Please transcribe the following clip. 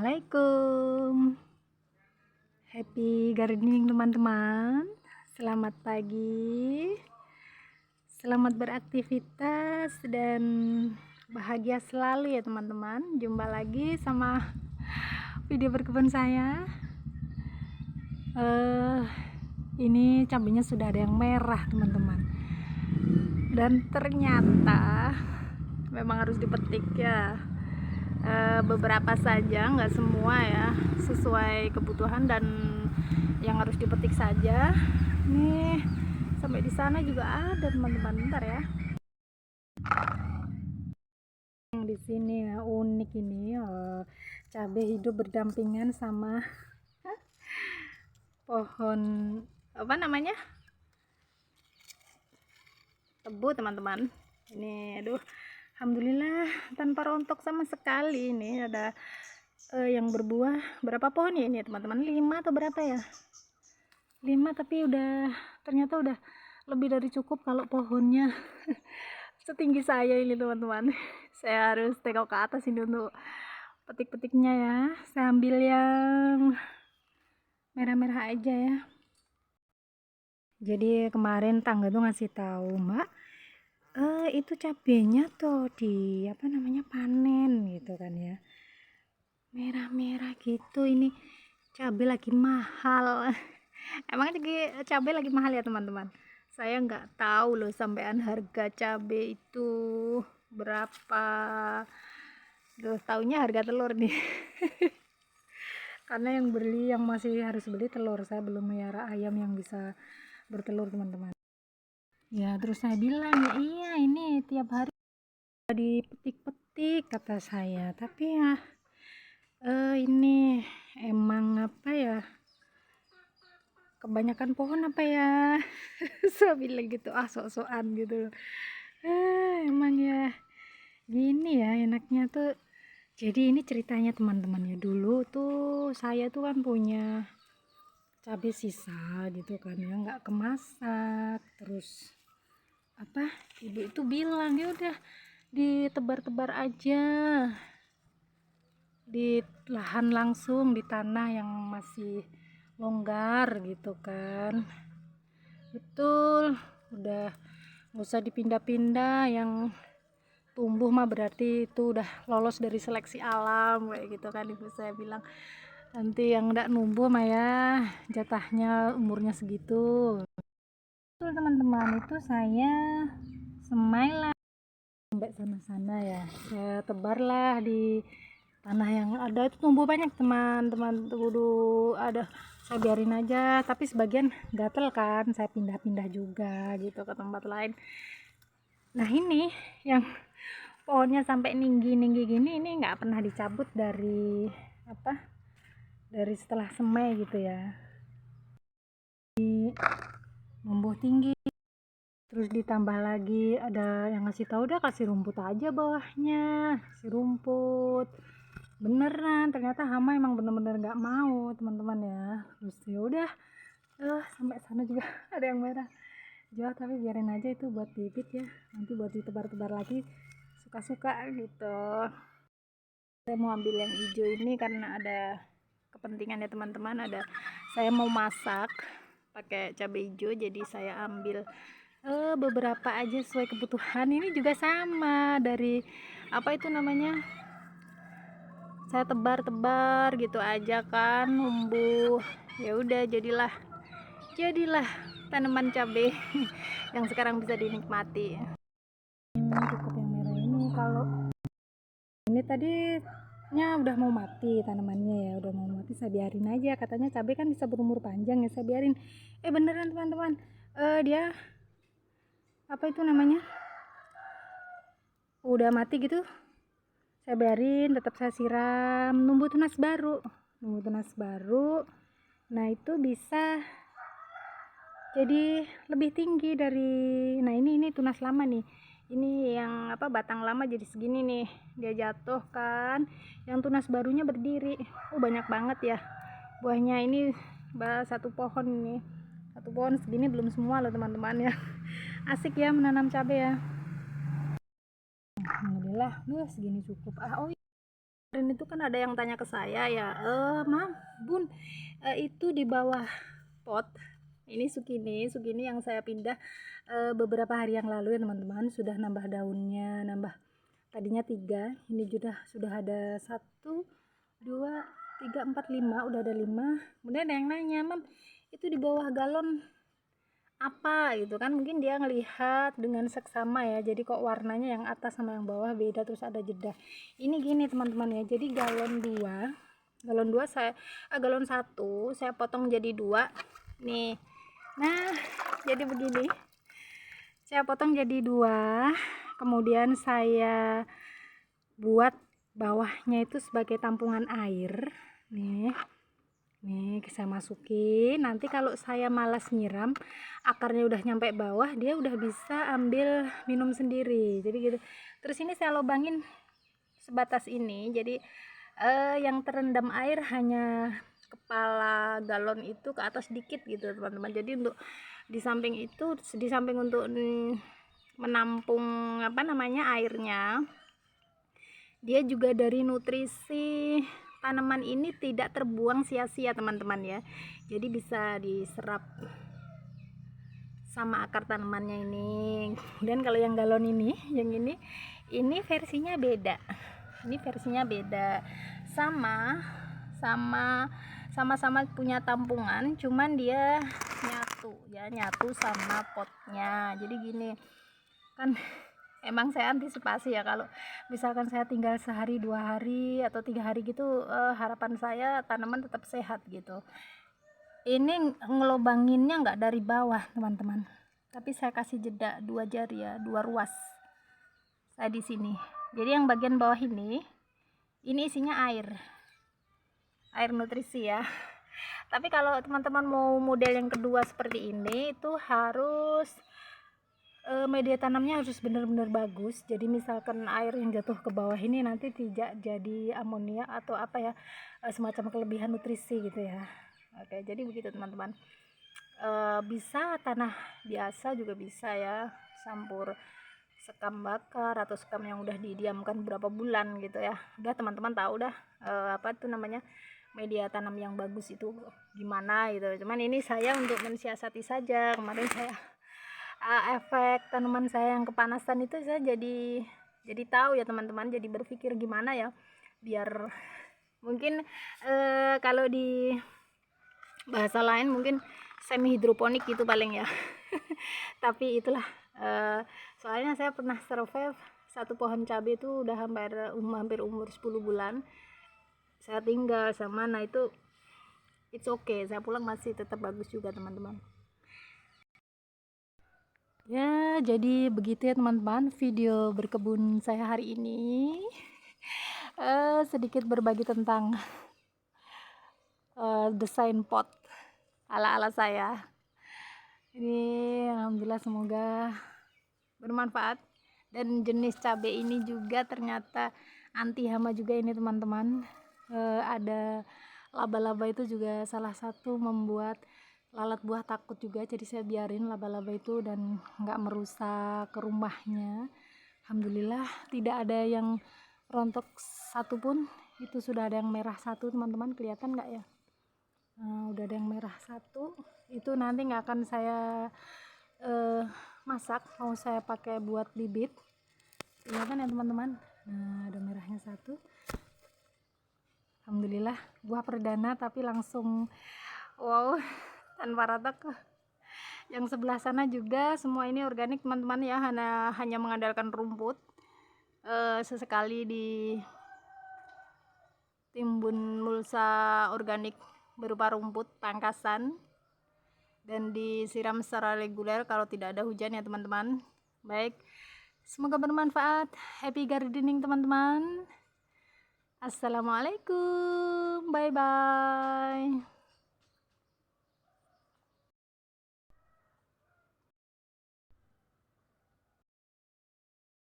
Assalamualaikum. Happy gardening teman-teman. Selamat pagi. Selamat beraktivitas dan bahagia selalu ya teman-teman. Jumpa lagi sama video berkebun saya. Ini cabenya sudah ada yang merah teman-teman. Dan ternyata memang harus dipetik ya. Beberapa saja, nggak semua ya, sesuai kebutuhan dan yang harus dipetik saja. Nih sampai di sana juga ada teman-teman, bentar ya. Yang di sini ya unik ini, cabai hidup berdampingan sama pohon apa namanya, tebu teman-teman. Ini aduh, alhamdulillah tanpa rontok sama sekali. Ini ada yang berbuah berapa pohon ya ini teman-teman, 5 atau berapa ya, 5, tapi ternyata udah lebih dari cukup kalau pohonnya setinggi saya ini teman-teman. Saya harus tengok ke atas ini untuk petik-petiknya ya. Saya ambil yang merah-merah aja ya. Jadi kemarin tangga tuh ngasih tahu, Mbak, itu cabenya tuh di apa namanya, panen gitu kan ya, merah-merah gitu. Ini cabai lagi mahal. Emang cabai lagi mahal ya teman-teman? Saya nggak tahu loh sampean harga cabai itu berapa. Taunya harga telur nih. Karena yang masih harus beli telur, saya belum melihara ayam yang bisa bertelur teman-teman. Ya terus saya bilang, ya iya ini tiap hari dipetik-petik kata saya, tapi ya ini emang apa ya, kebanyakan pohon apa ya. Saya bilang gitu, sok-sokan gitu. Emang ya gini ya enaknya tuh. Jadi ini ceritanya teman-teman ya, dulu tuh saya tuh kan punya cabai sisa gitu kan ya, nggak kemasak. Terus apa, ibu itu bilang ya udah ditebar-tebar aja di lahan langsung, di tanah yang masih longgar gitu kan. Betul, udah nggak usah dipindah-pindah, yang tumbuh mah berarti itu udah lolos dari seleksi alam kayak gitu kan ibu saya bilang. Nanti yang nggak numbuh mah ya jatahnya umurnya segitu. Betul teman-teman, itu saya semai lah sampai sana-sana ya, saya tebarlah di tanah yang ada itu tumbuh banyak teman-teman. Tuh ada, saya biarin aja, tapi sebagian gatel kan saya pindah-pindah juga gitu ke tempat lain. Nah ini yang pohonnya sampai tinggi-tinggi gini, ini nggak pernah dicabut dari apa, dari setelah semai gitu ya, numbuh tinggi. Terus ditambah lagi ada yang ngasih tahu, udah kasih rumput aja bawahnya, kasih rumput. Beneran ternyata hama emang bener-bener nggak mau teman-teman ya. Terus ya udah, sampai sana juga ada yang merah jauh, tapi biarin aja, itu buat bibit ya, nanti buat ditebar-tebar lagi suka-suka gitu. Saya mau ambil yang hijau ini karena ada kepentingan ya teman-teman. Saya mau masak pakai cabai hijau, jadi saya ambil beberapa aja sesuai kebutuhan. Ini juga sama, dari apa itu namanya, saya tebar-tebar gitu aja kan, numbuh. Ya udah jadilah tanaman cabai yang sekarang bisa dinikmati. Cukup yang merah ini. Kalau ini tadinya udah mau mati tanamannya ya, udah mau mati, saya biarin aja, katanya cabai kan bisa berumur panjang ya, saya biarin. Beneran teman-teman, dia apa itu namanya, udah mati gitu, saya biarin, tetap saya siram, numbuh tunas baru. Nah itu bisa jadi lebih tinggi dari, nah ini tunas lama nih, ini yang apa, batang lama jadi segini nih, dia jatuh kan, yang tunas barunya berdiri. Banyak banget ya buahnya ini, satu pohon ini, satu pohon segini belum semua loh teman-teman ya. Asik ya menanam cabai ya. Alhamdulillah, segini cukup. Oh Kemarin itu kan ada yang tanya ke saya ya, Mam, Bun, itu di bawah pot ini sukini yang saya pindah beberapa hari yang lalu ya teman-teman, sudah nambah daunnya, nambah tadinya 3, ini sudah ada 1, 2, 3, 4, 5, udah ada 5. Kemudian ada yang nanya, Mam, itu di bawah galon apa gitu kan, mungkin dia ngelihat dengan seksama ya, jadi kok warnanya yang atas sama yang bawah beda, terus ada jeda. Ini gini teman-teman ya, jadi galon 2 saya galon 1 saya potong jadi 2 nih. Nah, jadi begini, saya potong jadi 2, kemudian saya buat bawahnya itu sebagai tampungan air nih. Saya masukin, nanti kalau saya malas nyiram, akarnya udah nyampe bawah, dia udah bisa ambil minum sendiri, jadi gitu. Terus ini saya lubangin sebatas ini, jadi yang terendam air hanya kepala galon itu ke atas dikit gitu teman-teman. Jadi untuk di samping itu, di samping untuk menampung airnya, dia juga dari nutrisi tanaman ini tidak terbuang sia-sia teman-teman ya, jadi bisa diserap sama akar tanamannya ini. Dan kalau yang galon ini, yang ini versinya beda, sama-sama punya tampungan, cuman dia nyatu sama potnya. Jadi gini kan, emang saya antisipasi ya, kalau misalkan saya tinggal sehari 2 hari atau 3 hari gitu, harapan saya tanaman tetap sehat gitu. Ini ngelobanginnya nggak dari bawah teman-teman, tapi saya kasih jeda 2 jari ya, 2 ruas saya di sini. Jadi yang bagian bawah ini isinya air nutrisi ya. Tapi kalau teman-teman mau model yang kedua seperti ini, itu harus media tanamnya harus benar-benar bagus. Jadi misalkan air yang jatuh ke bawah ini nanti tidak jadi amonia atau apa ya, semacam kelebihan nutrisi gitu ya. Oke, jadi begitu teman-teman. Bisa tanah biasa juga bisa ya, campur sekam bakar atau sekam yang udah didiamkan berapa bulan gitu ya. Udah teman-teman tahu dah apa itu namanya, media tanam yang bagus itu gimana gitu. Cuman ini saya untuk mensiasati saja. Kemarin saya efek tanaman saya yang kepanasan itu, saya jadi tahu ya teman-teman, jadi berpikir gimana ya biar mungkin kalau di bahasa lain mungkin semi hidroponik gitu paling ya. Tapi itulah, soalnya saya pernah survive satu pohon cabai itu udah hampir umur 10 bulan saya tinggal sama, nah itu it's okay, saya pulang masih tetap bagus juga teman-teman. Ya, jadi begitu ya teman-teman video berkebun saya hari ini. Sedikit berbagi tentang desain pot ala-ala saya. Ini alhamdulillah semoga bermanfaat. Dan jenis cabai ini juga ternyata anti hama juga ini teman-teman. Ada laba-laba itu juga salah satu membuat lalat buah takut juga, jadi saya biarin laba-laba itu dan nggak merusak ke rumahnya. Alhamdulillah tidak ada yang rontok satupun. Itu sudah ada yang merah satu teman-teman, kelihatan nggak ya? Udah ada yang merah satu, itu nanti nggak akan saya masak, mau saya pakai buat bibit. Kelihatan ya teman-teman, nah ada merahnya satu. Alhamdulillah buah perdana, tapi langsung wow, tanpa ratak. Yang sebelah sana juga semua ini organik teman-teman ya, hanya mengandalkan rumput. Sesekali ditimbun mulsa organik berupa rumput tangkasan dan disiram secara reguler kalau tidak ada hujan ya teman-teman. Baik, semoga bermanfaat. Happy gardening teman-teman. Assalamualaikum, bye bye.